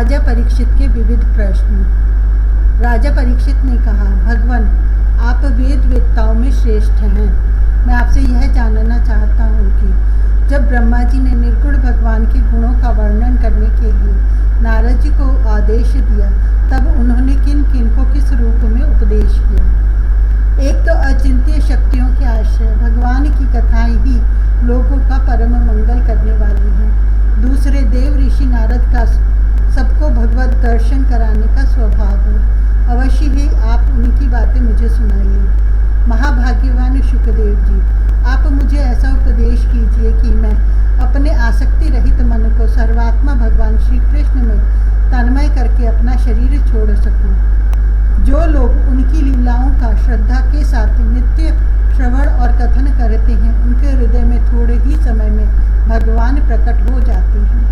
राजा परीक्षित के विविध प्रश्न। राजा परीक्षित ने कहा, भगवान, आप वेद वेत्ताओं में श्रेष्ठ हैं। मैं आपसे यह जानना चाहता हूँ कि जब ब्रह्मा जी ने निर्गुण भगवान के गुणों का वर्णन करने के लिए नारद जी को आदेश दिया, तब उन्होंने किन किन को किस रूप में उपदेश किया। एक तो अचिंत्य शक्तियों के आश्रय भगवान की कथाएं ही लोगों का परम मंगल करने वाली हैं। दूसरे, देव ऋषि नारद का सबको भगवत दर्शन कराने का स्वभाव है। अवश्य ही आप उनकी बातें मुझे सुनाइए। महाभाग्यवान शुकदेव जी, आप मुझे ऐसा उपदेश कीजिए कि मैं अपने आसक्ति रहित मन को सर्वात्मा भगवान श्री कृष्ण में तन्मय करके अपना शरीर छोड़ सकूं। जो लोग उनकी लीलाओं का श्रद्धा के साथ नित्य श्रवण और कथन करते हैं, उनके हृदय में थोड़े ही समय में भगवान प्रकट हो जाते हैं।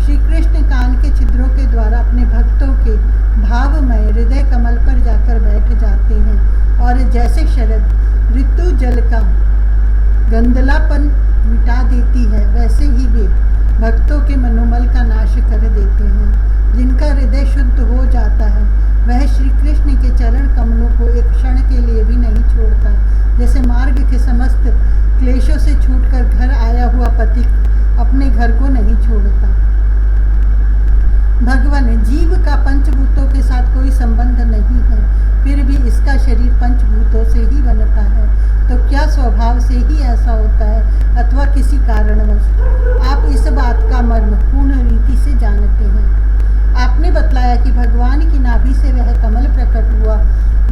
श्री कृष्ण कान के छिद्रों के द्वारा अपने भक्तों के भावमय हृदय कमल पर जाकर बैठ जाते हैं और जैसे शरद ऋतु जल का गंदलापन मिटा देती है, वैसे ही वे भक्तों के मनोमल का नाश कर देते हैं। जिनका हृदय शुद्ध हो जाता है, वह श्री कृष्ण के चरण कमलों को एक क्षण के लिए भी नहीं छोड़ता। जैसे मार्ग के समस्त क्लेशों से छूटकर घर आया हुआ पथिक अपने घर को नहीं छोड़ता। भगवान, जीव का पंचभूतों के साथ कोई संबंध नहीं है, फिर भी इसका शरीर पंचभूतों से ही बनता है, तो क्या स्वभाव से ही ऐसा होता है अथवा किसी कारणवश? आप इस बात का मर्म पूर्ण रीति से जानते हैं। आपने बतलाया कि भगवान की नाभि से वह कमल प्रकट हुआ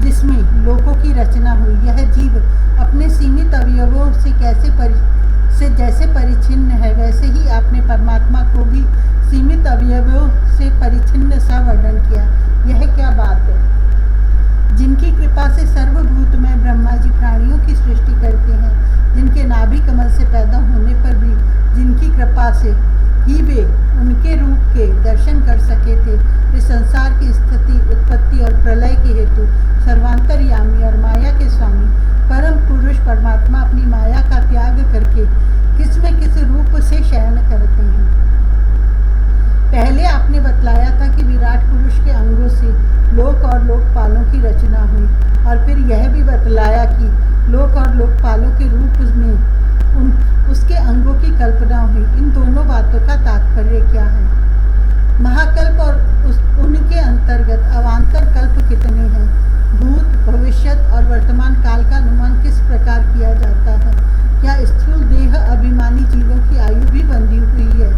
जिसमें लोकों की रचना हुई। यह जीव अपने सीमित अवयवों से जैसे परिच्छिन्न है, वैसे ही आपने परमात्मा को भी सीमित अवयवों से परिच्छिन्न सा वर्णन किया। यह क्या बात है? जिनकी कृपा से सर्वभूतमय ब्रह्मा जी प्राणियों की सृष्टि करते हैं, जिनके नाभि कमल से पैदा होने पर भी जिनकी कृपा से ही वे उनके रूप के दर्शन कर सके थे, वे संसार की स्थिति, उत्पत्ति और प्रलय के हेतु सर्वांतर्यामी और माया के स्वामी परम पुरुष परमात्मा अपनी माया का त्याग करके किस में किस रूप से शयन करते हैं। पहले आपने बतलाया था कि विराट पुरुष के अंगों से लोक और लोकपालों की रचना हुई, और फिर यह भी बतलाया कि लोक और लोकपालों के रूप में उसके अंगों की कल्पना हुई। इन दोनों बातों का तात्पर्य क्या है? महाकल्प और उनके अंतर्गत अवान्तर कल्प कितने हैं? भूत, भविष्यत और वर्तमान काल का अनुमान किस प्रकार किया जाता है? क्या स्थूल देह अभिमानी जीवों की आयु भी बंधी हुई है?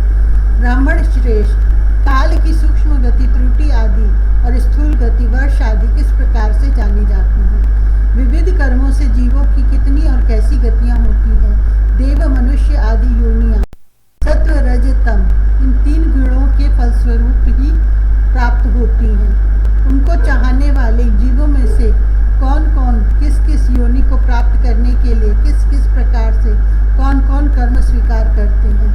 ब्राह्मण श्रेष्ठ, काल की सूक्ष्म गति, त्रुटि आदि और स्थूल गति, वर्ष आदि किस प्रकार से जानी जाती हैं? विविध कर्मों से जीवों की कितनी और कैसी गतियां होती हैं? देव, मनुष्य आदि योनियां सत्व, रज, तम, इन तीन गुणों के फलस्वरूप ही प्राप्त होती हैं। उनको चाहने वाले जीवों में से कौन कौन किस किस योनि को प्राप्त करने के लिए किस किस प्रकार से कौन कौन कर्म स्वीकार करते हैं?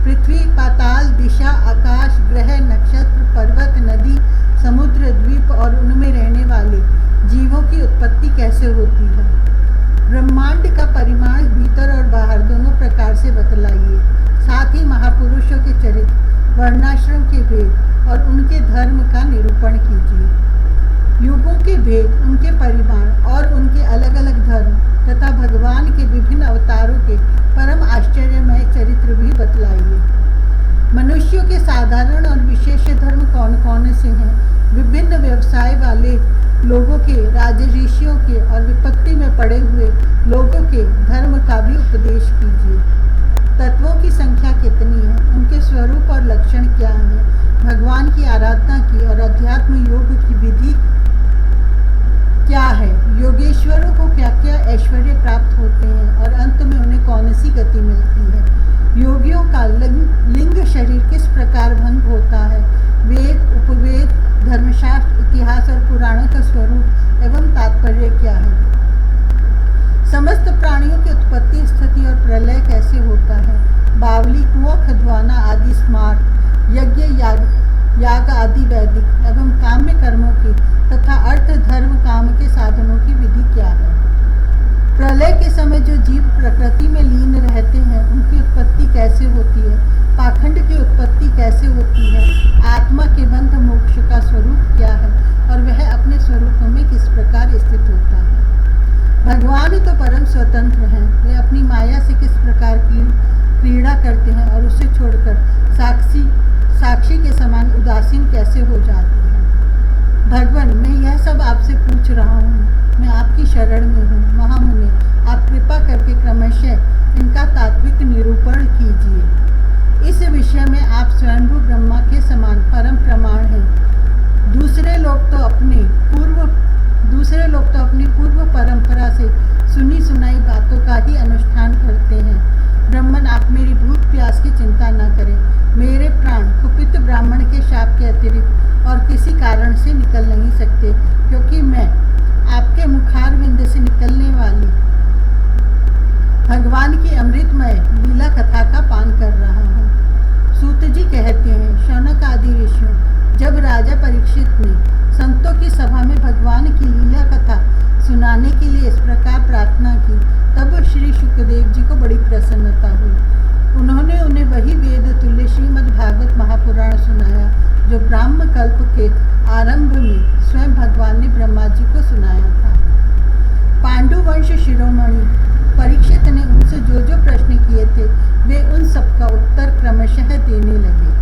पृथ्वी, पाताल, दिशा, आकाश, ग्रह, नक्षत्र, पर्वत, नदी, समुद्र, द्वीप और उनमें रहने वाले जीवों की उत्पत्ति कैसे होती है? ब्रह्मांड का परिमाण भीतर और बाहर दोनों प्रकार से बतलाइए। साथ ही महापुरुषों के चरित्र, वर्णाश्रम के भेद और उनके धर्म का निरूपण कीजिए। युगों के भेद, उनके परिमाण और उनके अलग अलग धर्म तथा भगवान के विभिन्न अवतारों के परम आश्चर्यमय चरित्र भी बतलाइए। मनुष्यों के साधारण और विशेष धर्म कौन कौन से हैं? विभिन्न व्यवसाय वाले लोगों के, राजऋषियों के और विपत्ति में पड़े हुए लोगों के धर्म का भी उपदेश कीजिए। तत्वों की संख्या कितनी है? उनके स्वरूप और लक्षण क्या हैं? भगवान की आराधना की और अध्यात्म योग की विधि क्या है? योगेश्वरों को क्या क्या ऐश्वर्य प्राप्त होते हैं और अंत में उन्हें कौन सी गति मिलती है? योगियों का लिंग शरीर किस प्रकार भंग होता है? वेद, उपवेद, धर्मशास्त्र, इतिहास और पुराणों का स्वरूप एवं तात्पर्य क्या है? समस्त प्राणियों की उत्पत्ति, स्थिति और प्रलय कैसे क्रीड़ा करते हैं और उसे छोड़कर साक्षी के समान उदासीन कैसे हो जाते हैं। भगवान, मैं यह सब आपसे पूछ रहा हूँ, मैं आपकी शरण में हूँ। महामुनि, आप कृपा करके क्रमशः इनका तात्विक निरूपण कीजिए। इस विषय में आप स्वयंभू ब्रह्मा के समान परम प्रमाण हैं। दूसरे लोग तो अपनी पूर्व परंपरा से सुनी सुनाई बातों का ही अनुष्ठान करते हैं। ब्राह्मण, आप मेरी भूख प्यास की चिंता न करें। मेरे प्राण कुपित ब्राह्मण के शाप के अतिरिक्त और किसी कारण से निकल नहीं सकते, क्योंकि मैं आपके मुखारविंद से निकलने वाली भगवान की अमृतमय लीला कथा का पान कर रहा हूँ। सूत जी कहते हैं, शौनक आदि ऋषियों, जब राजा परीक्षित ने संतों की सभा में भगवान की लीला कथा सुनाने के लिए इस प्रकार प्रार्थना की, तब श्री शुकदेव जी को बड़ी प्रसन्नता हुई। उन्होंने उन्हें वही वेद तुल्य श्रीमद् भागवत महापुराण सुनाया जो ब्राह्म कल्प के आरंभ में स्वयं भगवान ने ब्रह्मा जी को सुनाया था। पांडुवंश शिरोमणि परीक्षित ने उनसे जो जो प्रश्न किए थे वे उन सब का उत्तर क्रमशः देने लगे।